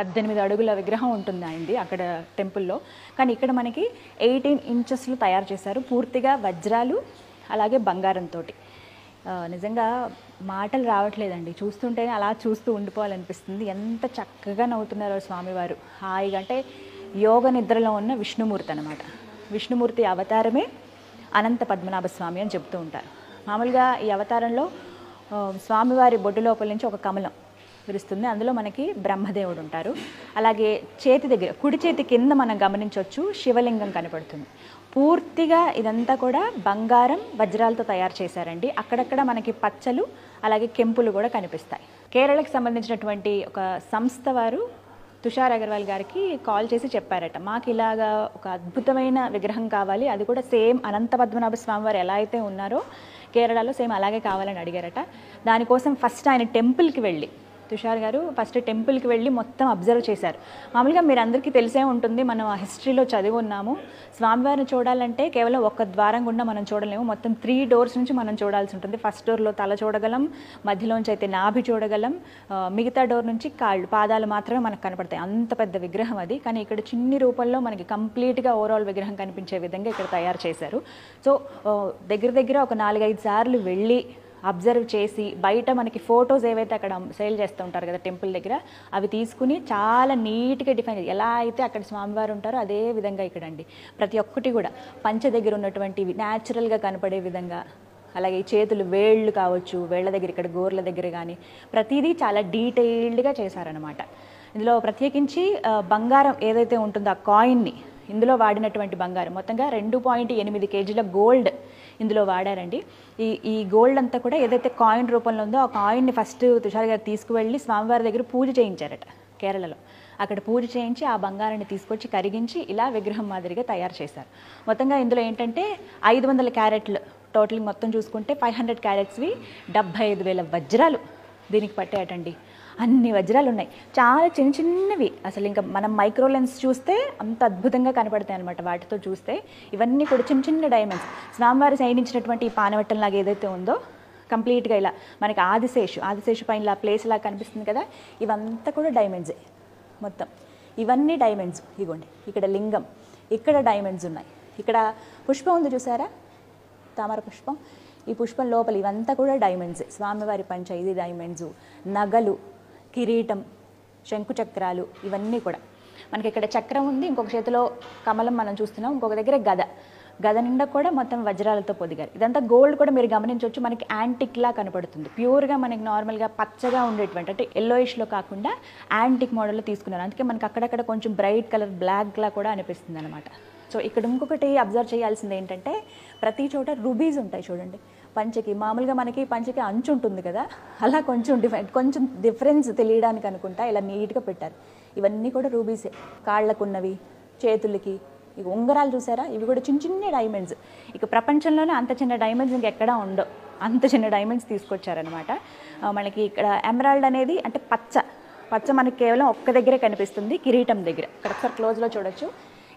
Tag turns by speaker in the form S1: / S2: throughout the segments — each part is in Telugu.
S1: 18 అడుగుల విగ్రహం ఉంటుంది ఆయనది అక్కడ టెంపుల్లో. కానీ ఇక్కడ మనకి 18 ఇంచెస్లో తయారు చేశారు, పూర్తిగా వజ్రాలు అలాగే బంగారంతో. నిజంగా మాటలు రావట్లేదండి, చూస్తుంటేనే అలా చూస్తూ ఉండిపోవాలనిపిస్తుంది. ఎంత చక్కగా నవ్వుతున్నారో స్వామివారు హాయిగా. అంటే యోగ నిద్రలో ఉన్న విష్ణుమూర్తి అనమాట. విష్ణుమూర్తి అవతారమే అనంత పద్మనాభ స్వామి అని చెప్తూ ఉంటారు. మామూలుగా ఈ అవతారంలో స్వామివారి బొడ్డు లోపల నుంచి ఒక కమలం విరుస్తుంది, అందులో మనకి బ్రహ్మదేవుడు ఉంటారు. అలాగే చేతి దగ్గర కుడి చేతి కింద మనం గమనించవచ్చు శివలింగం కనపడుతుంది. పూర్తిగా ఇదంతా కూడా బంగారం వజ్రాలతో తయారు చేశారండి. అక్కడక్కడ మనకి పచ్చలు అలాగే కెంపులు కూడా కనిపిస్తాయి. కేరళకి సంబంధించినటువంటి ఒక సంస్థ వారు తుషార్ అగర్వాల్ గారికి కాల్ చేసి చెప్పారట, మాకు ఇలాగా ఒక అద్భుతమైన విగ్రహం కావాలి, అది కూడా సేమ్ అనంత పద్మనాభ స్వామి వారు ఎలా అయితే ఉన్నారో కేరళలో సేమ్ అలాగే కావాలని అడిగారట. దానికోసం ఫస్ట్ ఆయన టెంపుల్కి వెళ్ళి, తుషార్ గారు ఫస్ట్ టెంపుల్కి వెళ్ళి మొత్తం అబ్జర్వ్ చేశారు. మామూలుగా మీరు అందరికీ తెలిసే ఉంటుంది, మనం ఆ హిస్టరీలో చదివి ఉన్నాము, స్వామివారిని చూడాలంటే కేవలం ఒక్క ద్వారం గుండా మనం చూడలేము, మొత్తం 3 doors నుంచి మనం చూడాల్సి ఉంటుంది. ఫస్ట్ డోర్లో తల చూడగలం, మధ్యలోంచి అయితే నాభి చూడగలం, మిగతా డోర్ నుంచి కాళ్ళు పాదాలు మాత్రమే మనకు కనపడతాయి. అంత పెద్ద విగ్రహం అది. కానీ ఇక్కడ చిన్ని రూపంలో మనకి కంప్లీట్గా ఓవరాల్ విగ్రహం కనిపించే విధంగా ఇక్కడ తయారు చేశారు. సో దగ్గర దగ్గర ఒక 4-5 సార్లు వెళ్ళి అబ్జర్వ్ చేసి, బయట మనకి ఫొటోస్ ఏవైతే అక్కడ సేల్ చేస్తూ ఉంటారు కదా టెంపుల్ దగ్గర, అవి తీసుకుని చాలా నీట్గా డిఫైన్ చేసి, ఎలా అయితే అక్కడ స్వామివారు ఉంటారో అదే విధంగా ఇక్కడండి ప్రతి ఒక్కటి కూడా పంచ దగ్గర ఉన్నటువంటివి న్యాచురల్గా కనపడే విధంగా, అలాగే చేతులు వేళ్ళు కావచ్చు, వేళ్ల దగ్గర ఇక్కడ గోర్ల దగ్గర కానీ ప్రతిదీ చాలా డీటెయిల్డ్గా చేశారనమాట. ఇందులో ప్రత్యేకించి బంగారం ఏదైతే ఉంటుందో ఆ కాయిన్ని, ఇందులో వాడినటువంటి బంగారం మొత్తంగా 2.8 kg గోల్డ్ ఇందులో వాడారండి. ఈ గోల్డ్ అంతా కూడా ఏదైతే కాయిన్ రూపంలో ఉందో ఆ కాయిన్ని ఫస్ట్ తుషార్ గారు తీసుకువెళ్ళి స్వామివారి దగ్గర పూజ చేయించారట కేరళలో. అక్కడ పూజ చేయించి ఆ బంగారాన్ని తీసుకొచ్చి కరిగించి ఇలా విగ్రహం మాదిరిగా తయారు చేశారు. మొత్తంగా ఇందులో ఏంటంటే 500 క్యారెట్లు టోటల్ మొత్తం చూసుకుంటే 500 క్యారెట్స్వి 75,000 వజ్రాలు దీనికి పట్టాయటండి. అన్ని వజ్రాలు ఉన్నాయి, చాలా చిన్న చిన్నవి. అసలు ఇంకా మనం మైక్రో లెన్స్ చూస్తే అంత అద్భుతంగా కనపడతాయి అనమాట వాటితో చూస్తే. ఇవన్నీ కూడా చిన్న చిన్న డైమండ్స్. స్వామివారి సైనించినటువంటి ఈ పానవట్టం లాగా ఏదైతే ఉందో కంప్లీట్గా ఇలా మనకి ఆదిశేషు పైన ఇలా ప్లేస్ లాగా కనిపిస్తుంది కదా, ఇవంతా కూడా డైమండ్సే మొత్తం. ఇవన్నీ డైమండ్స్. ఇగోండి ఇక్కడ లింగం, ఇక్కడ డైమండ్స్ ఉన్నాయి. ఇక్కడ పుష్పం ఉంది చూసారా, తామర పుష్పం, ఈ పుష్పం లోపల ఇవంతా కూడా డైమండ్స్. స్వామివారి పంచ ఇది డైమండ్స్, నగలు, కిరీటం, శంకుచక్రాలు, ఇవన్నీ కూడా మనకి ఇక్కడ చక్రం ఉంది, ఇంకొక చేతిలో కమలం మనం చూస్తున్నాం, ఇంకొక దగ్గర గద నిండా కూడా మొత్తం వజ్రాలతో పొదిగారు. ఇదంతా గోల్డ్ కూడా మీరు గమనించవచ్చు, మనకి యాంటిక్లా కనపడుతుంది. ప్యూర్గా మనకి నార్మల్గా పచ్చగా ఉండేటువంటి అంటే ఎల్లోయిష్లో కాకుండా యాంటిక్ మోడల్లో తీసుకున్నారు. అందుకే మనకి అక్కడక్కడ కొంచెం బ్రైట్ కలర్ బ్లాక్లా కూడా అనిపిస్తుంది అనమాట. సో ఇక్కడ ఇంకొకటి అబ్జర్వ్ చేయాల్సింది ఏంటంటే ప్రతి చోట రూబీస్ ఉంటాయి చూడండి. పంచకి మామూలుగా మనకి పంచకి అంచు ఉంటుంది కదా, అలా కొంచెం డిఫరెన్స్ తెలియడానికి అనుకుంటా ఇలా నీట్గా పెట్టారు. ఇవన్నీ కూడా రూబీసే. కాళ్ళకున్నవి, చేతులకి, ఇక ఉంగరాలు చూసారా, ఇవి కూడా చిన్న చిన్న డైమండ్స్. ఇక ప్రపంచంలోనే అంత చిన్న డైమండ్స్ ఇంకెక్కడా ఉండవు, అంత చిన్న డైమండ్స్ తీసుకొచ్చారనమాట. మనకి ఇక్కడ ఎమరాల్డ్ అనేది అంటే పచ్చ మనకి కేవలం ఒక్క దగ్గరే కనిపిస్తుంది, కిరీటం దగ్గర. ఇక్కడ ఒకసారి క్లోజ్లో చూడొచ్చు,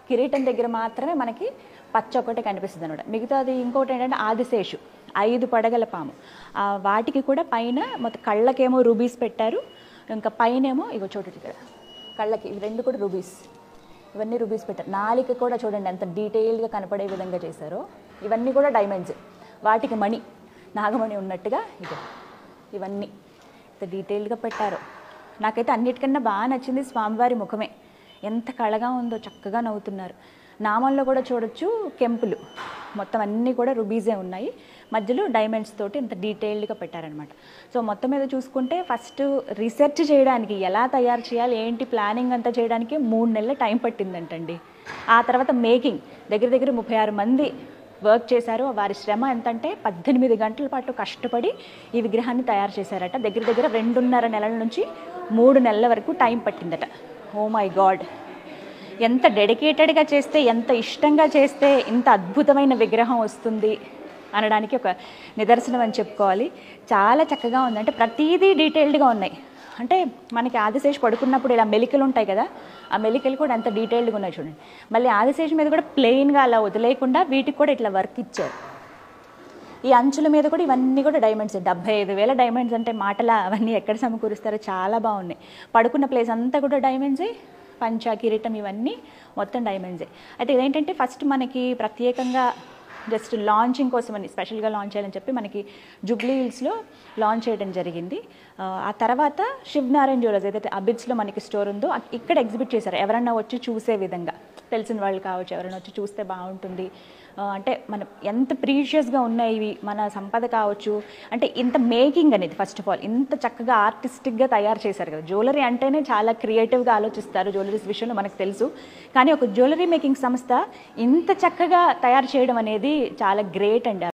S1: కిరీటం దగ్గర మాత్రమే మనకి పచ్చ ఒకటే కనిపిస్తుంది అనమాట. మిగతాది ఇంకోటి ఏంటంటే ఆదిశేషు 5 పడగల పాము, వాటికి కూడా పైన మొత్తం కళ్ళకేమో రూబీస్ పెట్టారు, ఇంకా పైనేమో ఇగో చూడండి ఇక్కడ కళ్ళకి ఇవి 2 కూడా రూబీస్, ఇవన్నీ రూబీస్ పెట్టారు. నాలిక కూడా చూడండి ఎంత డీటెయిల్డ్గా కనపడే విధంగా చేశారో. ఇవన్నీ కూడా డైమండ్స్, వాటికి మణి, నాగమణి ఉన్నట్టుగా ఇక ఇవన్నీ ఇంత డీటెయిల్డ్గా పెట్టారు. నాకైతే అన్నిటికన్నా బాగా నచ్చింది స్వామివారి ముఖమే, ఎంత కళగా ఉందో, చక్కగా నవ్వుతున్నారు. నామంలో కూడా చూడొచ్చు కెంపులు, మొత్తం అన్నీ కూడా రుబీసే ఉన్నాయి, మధ్యలో డైమండ్స్ తోటి ఇంత డీటెయిల్డ్గా పెట్టారనమాట. సో మొత్తం మీద చూసుకుంటే ఫస్ట్ రీసెర్చ్ చేయడానికి ఎలా తయారు చేయాలి ఏంటి ప్లానింగ్ అంతా చేయడానికి 3 నెలల టైం పట్టిందంటండి. ఆ తర్వాత మేకింగ్ దగ్గర 36 మంది వర్క్ చేశారు. వారి శ్రమ ఎంతంటే 18 గంటల పాటు కష్టపడి ఈ విగ్రహాన్ని తయారు చేశారట. దగ్గర 2.5 నెలల నుంచి 3 నెలల వరకు టైం పట్టిందట. ఓ మై గాడ్, ఎంత డెడికేటెడ్గా చేస్తే, ఎంత ఇష్టంగా చేస్తే ఇంత అద్భుతమైన విగ్రహం వస్తుంది అనడానికి ఒక నిదర్శనం అని చెప్పుకోవాలి. చాలా చక్కగా ఉంది, అంటే ప్రతిదీ డీటెయిల్డ్గా ఉన్నాయి. అంటే మనకి ఆదిశేషు పడుకున్నప్పుడు ఇలా మెలికలు ఉంటాయి కదా, ఆ మెలికలు కూడా ఎంత డీటెయిల్డ్గా ఉన్నాయి చూడండి. మళ్ళీ ఆదిశేషు మీద కూడా ప్లెయిన్గా అలా వదిలేయకుండా వీటికి కూడా ఇట్లా వర్క్ ఇచ్చారు. ఈ అంచుల మీద కూడా ఇవన్నీ కూడా డైమండ్స్, 75,000 డైమండ్స్ అంటే మాటల అవన్నీ ఎక్కడ సమకూరుస్తారో, చాలా బాగున్నాయి. పడుకున్న ప్లేస్ అంతా కూడా డైమండ్సే, పంచ కిరీటం ఇవన్నీ మొత్తం డైమండ్సే. అయితే ఇదేంటంటే ఫస్ట్ మనకి ప్రత్యేకంగా జస్ట్ లాంచింగ్ కోసం అని స్పెషల్గా లాంచ్ చేయాలని చెప్పి మనకి జూబ్లీ హిల్స్లో లాంచ్ చేయడం జరిగింది. ఆ తర్వాత శివనారాయణ జ్యువెలర్స్ ఏదైతే అబిడ్స్లో మనకి స్టోర్ ఉందో ఇక్కడ ఎగ్జిబిట్ చేశారు. ఎవరన్నా వచ్చి చూసే విధంగా, తెలిసిన వాళ్ళు కావచ్చు, ఎవరైనా వచ్చి చూస్తే బాగుంటుంది అంటే మనం ఎంత ప్రీషియస్గా ఉన్నాయి ఇవి, మన సంపద కావచ్చు అంటే ఇంత మేకింగ్ అనేది ఫస్ట్ ఆఫ్ ఆల్ ఇంత చక్కగా ఆర్టిస్టిక్గా తయారు చేశారు కదా. జ్యువెలరీ అంటేనే చాలా క్రియేటివ్గా ఆలోచిస్తారు జ్యువెలరీస్ విషయంలో మనకు తెలుసు, కానీ ఒక జ్యువెలరీ మేకింగ్ సంస్థ ఇంత చక్కగా తయారు చేయడం అనేది చాలా గ్రేట్ అండి.